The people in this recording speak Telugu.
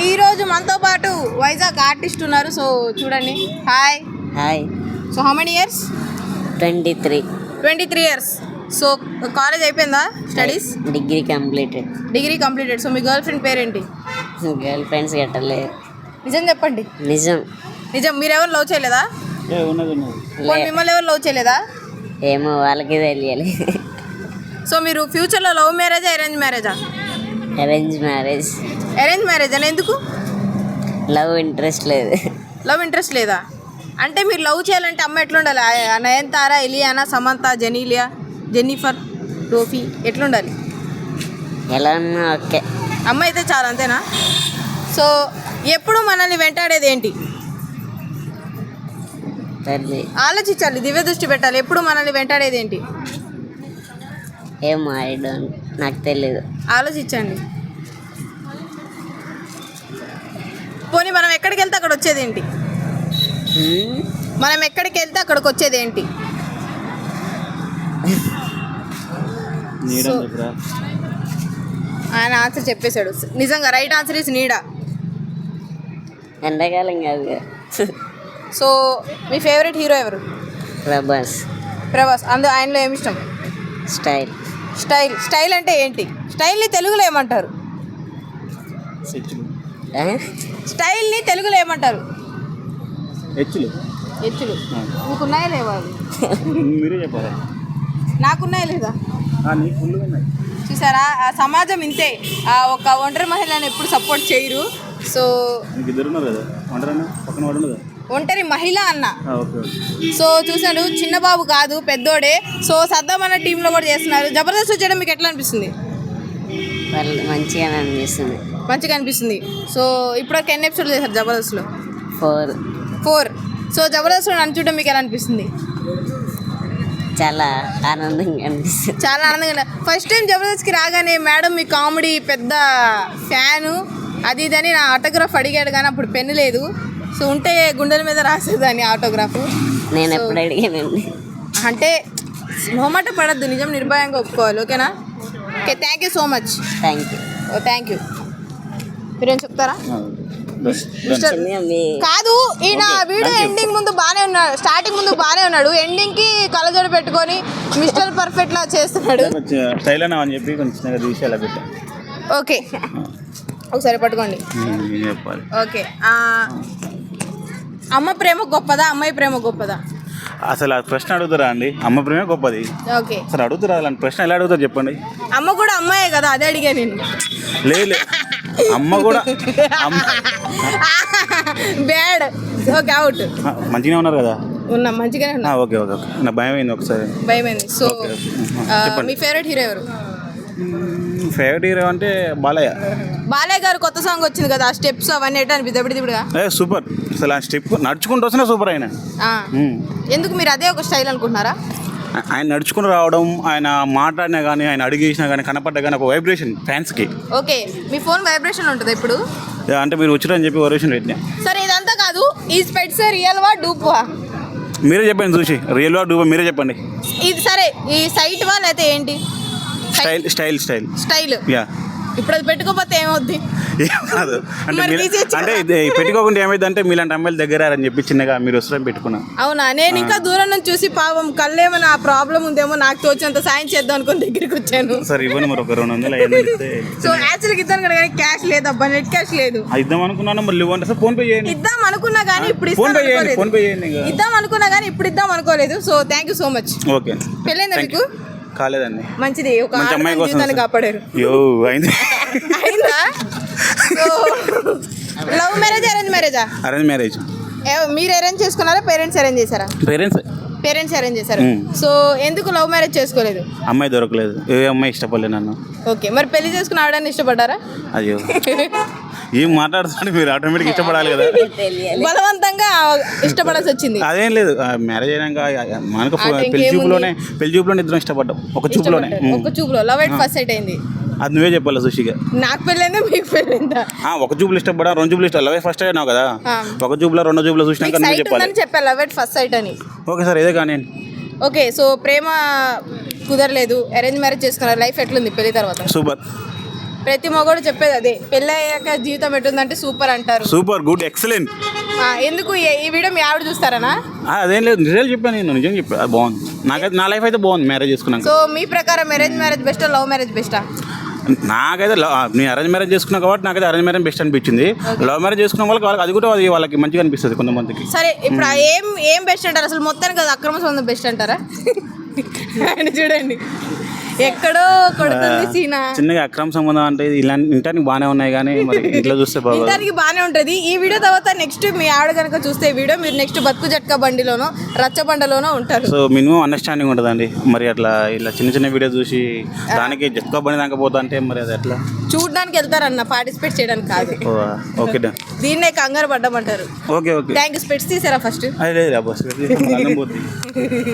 ఈ రోజు మనతో పాటు వైజాగ్ ఆర్టిస్ట్ ఉన్నారు. సో చూడండి. Hi hi. So how many years? 23 years. So college అయిపోయిందా? Studies degree completed. సో మీ గర్ల్ ఫ్రెండ్ పేరేంటి? గర్ల్ ఫ్రెండ్స్ గట్టలేదు. నిజం చెప్పండి. నిజం. మీరెవరు లవ్ చేయలేదా? మిమ్మల్ని ఎవరు లవ్ చేయలేదా? ఏమో వాళ్ళకి తెలియాలి. సో మీరు ఫ్యూచర్లో లవ్ మ్యారేజా అరేంజ్ మ్యారేజా? అరేంజ్ మ్యారేజ్ అని ఎందుకు? లవ్ ఇంట్రెస్ట్ లేదా? అంటే మీరు లవ్ చేయాలంటే అమ్మ ఎట్లుండాలి? నయనతార, ఇలియానా, సమంత, జెన్నిఫర్, టోఫీ ఎట్లుండాలి? ఎలా ఉన్నా ఓకే. అమ్మ అయితే చాలా, అంతేనా? సో ఎప్పుడు మనల్ని వెంటాడేది ఏంటి? ఆలోచించాలి, దివ్య దృష్టి పెట్టాలి. ఎప్పుడు మనల్ని వెంటాడేది ఏంటి? ఏమో నాకు తెలియదు. ఆలోచించండి. పోనీ మనం ఎక్కడికి వెళ్తే అక్కడ వచ్చేది ఏంటి? అక్కడికి వచ్చేది ఏంటి? ఆయన ఆన్సర్ చెప్పేశాడు. నిజంగా రైట్ ఆన్సర్ ఇస్ నీడా. ఎండాకాలం కాదు. సో మీ ఫేవరెట్ హీరో ఎవరు? ప్రభాస్. ఆయనలో ఏమి ఇష్టం? స్టైల్ అంటే ఏంటి? స్టైల్ని తెలుగులో ఏమంటారు? స్టైల్ని తెలుగులో ఏమంటారు? హెచ్చులు. నీకున్నాయా లేవా? మీరే చెప్పారా? నాకున్నాయా లేదా? చూసారా, ఆ సమాజం ఇంతే. ఒక ఒంటరి మహిళను ఎప్పుడు సపోర్ట్ చేయరు. సో ఒంటరి మహిళ అన్న. సో చూసాడు, చిన్న బాబు కాదు పెద్దోడే. సో సద్దాం అన్న టీంలో కూడా చేస్తున్నారు. జబర్దస్త్ వచ్చేయడం మీకు ఎట్లా అనిపిస్తుంది? మంచిగా అనిపిస్తుంది. సో ఇప్పటివరకు ఎన్ని ఎపిసోడ్లు చేశారు జబర్దస్త్లో? 4. సో జబర్దస్త్లో నన్ను చూడడం మీకు ఎలా అనిపిస్తుంది? చాలా ఆనందంగా అనిపిస్తుంది. ఫస్ట్ టైం జబర్దస్త్కి రాగానే మేడం మీ కామెడీ పెద్ద ఫ్యాను అది ఇదని నా ఆటోగ్రాఫ్ అడిగాడు, కానీ అప్పుడు పెన్ను లేదు. సో ఉంటే గుండెల మీద రాసేదాన్ని ఆటోగ్రాఫ్. నేను ఎప్పుడు అడిగానండి. అంటే మొహమాట పడద్దు, నిజం నిర్భయంగా ఒప్పుకోవాలి. ఓకేనా? Okay, thank you so much. Thank you. మీరేం చెప్తారా? కాదు, ఈయన వీడియో ఎండింగ్ ముందు బాగానే ఉన్నాడు, స్టార్టింగ్ ముందు బాగానే ఉన్నాడు, ఎండింగ్కి కళ్ళజోడు పెట్టుకొని మిస్టర్ పర్ఫెక్ట్ లా చేస్తున్నాడు. ఓకే, ఒకసారి పట్టుకోండి. ఓకే, అమ్మ ప్రేమ గొప్పదా, అమ్మాయి ప్రేమ గొప్పదా? అసలు ఆ ప్రశ్న అడుగుతారా అండి? అమ్మ ప్రేమ గొప్పది. ఓకే, అసలు అడుగుతారా? అలాంటి ప్రశ్న ఎలా అడుగుతారు చెప్పండి. అమ్మ కూడా అమ్మాయే కదా, అదే అడిగా నేను. లేదు, అమ్మ కూడా బ్యాడ్. Okay, out. మంచిగానే ఉన్నారు కదా? ఉన్నా, మంచిగానే ఉన్నా. ఓకే. నా భయమైంది, ఒకసారి భయమైంది. సో మీ ఫేవరెట్ హీరో ఎవరు? ఫేవరెట్ హీరో అంటే బాలయ్య గారు కొత్త సాంగ్ వచ్చింది కదా, ఆ స్టెప్స్ అవన్నీ ఎట్లా అనిపిస్తుంది? సూపర్. అసలు ఆ స్టెప్ నడుచుకుంటూ వస్తున్నా సూపర్. ఆయన ఎందుకు మీరు అదే ఒక స్టైల్ అనుకుంటున్నారా? ఆయన నడుచుకుని రావడం, ఆయన మాట్లాడినా కానీ, ఆయన అడిగేసినా కానీ, కనపడ్డా కానీ ఒక వైబ్రేషన్ ఫ్యాన్స్కి. ఓకే, మీ ఫోన్ వైబ్రేషన్ ఉంటుంది ఇప్పుడు? అంటే మీరు వచ్చారని చెప్పి వైబ్రేషన్ పెట్టినా. సరే, ఇదంతా కాదు, ఈ స్పెట్స్ రియల్వా డూప్వా? మీరే చెప్పండి చూసి, రియల్వా డూపా మీరే చెప్పండి. ఇది సరే, ఈ సైట్ వా లేకపోతే ఏంటి? స్టైల్. యా. ఇప్పుడు అది పెట్టుకోకపోతే ఏమవుద్ది? ఏం కాదు అంటే ఇది పెట్టుకోకుండా ఏమైంది అంటే, మీలాంటి అమ్మాయిలు దగ్గర అని చెప్పి చిన్నగా మీరు వస్తారని పెట్టుకున్నా. అవునా? నేను ఇంకా దూరం నుంచి చూసి పాపం కళ్ళేమైనా ప్రాబ్లం ఉందేమో నాకు తోచినంత సాయం చేద్దాం అనుకుని దగ్గరికి వచ్చాను. సరే ఇవ్వండి మరి, ఒక 200. సో యాక్చువల్గా ఇద్దాను కదా, కానీ క్యాష్ లేదబ్బా, నెట్ క్యాష్ లేదు. ఇద్దాం అనుకున్నాను, మళ్ళీ ఇవ్వండి. సార్ ఫోన్ పే చేయండి. ఇద్దాం అనుకున్నా కానీ ఇప్పుడు ఫోన్ పే చేయండి. ఇద్దాం అనుకున్నా కానీ ఇప్పుడు ఇద్దాం అనుకోలేదు. So thank you so much. Okay. పెళ్ళైందా మీకు? కాలేదండి. మంచిది, ఒక జీవితాన్ని కాపాడారు. అయిందా? లవ్ మ్యారేజ్ అరేంజ్ మ్యారేజా? Arrange marriage. మీరు అరేంజ్ చేసుకున్నారా, పేరెంట్స్ అరేంజ్ చేశారా? పేరెంట్స్ అరేంజ్ చేశారు. సో ఎందుకు లవ్ మ్యారేజ్ చేసుకోలేదు? అమ్మాయి దొరకలేదు, ఏ అమ్మాయి ఇష్టపడలేదు నన్ను. ఓకే, మరి పెళ్లి చేసుకుని ఆవిడని ఇష్టపడ్డారా? అయ్యో, ఏం మాట్లాడుతుంటే మీరు ఆటోమేటిక్ ఇష్టపడాలి కదా. బలవంతంగా ఇష్టపడాల్సి వచ్చింది? అదేం లేదు, మ్యారేజ్ అయినాక మనకు పెళ్లి చూపులోనే ఇద్దరం ఇష్టపడ్డాం. ఒక చూపులో లవ్ ఎట్ ఫస్ట్ సైట్ అయింది. అది నువ్వే చెప్పాలి సుషిగా. నాకు పెళ్ళైందా, మీకు పెళ్ళైందా? ఒక చూపులు ఇష్టపడా, 2 చూపులు ఇష్టం. లవ్ ఫస్ట్ అయినావు కదా, ఒక చూపులో 2 చూపులు చూసినాక నువ్వు చెప్పాలి. చెప్పాలి లవ్ ఎట్ ఫస్ట్ సైట్ అని. ఓకే సార్, ఇదే కానీ. ఓకే, సో ప్రేమ కుదరలేదు, అరేంజ్ మ్యారేజ్ చేసుకున్నారు, లైఫ్ ఎట్లుంది పెళ్లి తర్వాత? సూపర్. ప్రతి మగోడు చెప్పేది అదే, పెళ్ళి అయ్యాక జీవితం ఎట్టుందంటే సూపర్ అంటారు. Super good excellent. ఎందుకు ఈ వీడియో మీ ఆవిడ చూస్తారనా? అదేం లేదు, నిజాలు చెప్పాను నేను, నిజంగా చెప్పాను. అది బాగుంది, నాకైతే నా లైఫ్ అయితే బాగుంది మ్యారేజ్ చేసుకున్నాక. సో మీ ప్రకారం మ్యారేజ్ బెస్టా, లవ్ మ్యారేజ్ బెస్టా? నాకైతే నేను అరేంజ్ మ్యారేజ్ చేసుకున్నా కాబట్టి నాకైతే అరేంజ్ మ్యారేజ్ బెస్ట్ అనిపించింది. లవ్ మ్యారేజ్ చేసుకున్న వాళ్ళకి అది కూడా వాళ్ళకి మంచిగా అనిపిస్తుంది కొంతమందికి. సరే ఇప్పుడు ఏం బెస్ట్ అంటారు అసలు? మొత్తానికి అది అక్రమ సంబంధం బెస్ట్ అంటారా? అని చూడండి ఎక్కడో కొడుతుంది సీనా. చిన్నగా అక్రమ సంబంధం అంటే ఇలాంటి ఇంటానికి బాగానే ఉన్నాయి కానీ మరి ఇంట్లో చూస్తే బాగా ఇంటానికి బాగానే ఉంటుంది. ఈ వీడియో తర్వాత నెక్స్ట్ మీ ఆవిడ కనుక చూస్తే ఈ వీడియో, మీరు నెక్స్ట్ బతుకు జట్కా బండిలోనో రచ్చబండలోనో ఉంటారు. సో మినిమం అండర్స్టాండింగ్ ఉంటుందండి. మరి అట్లా ఇలా చిన్న వీడియో చూసి దానికి జట్కా బండి దాకా పోతా అంటే మరి అది ఎట్లా? చూడడానికి వెళ్తారన్న, పార్టిసిపేట్ చేయడానికి కాదు. ఓకే దీన్నే కంగారు పడ్డమంటారు. Okay okay thank you. స్పెట్స్ తీసారా ఫస్ట్? అదే బస్ పోతుంది.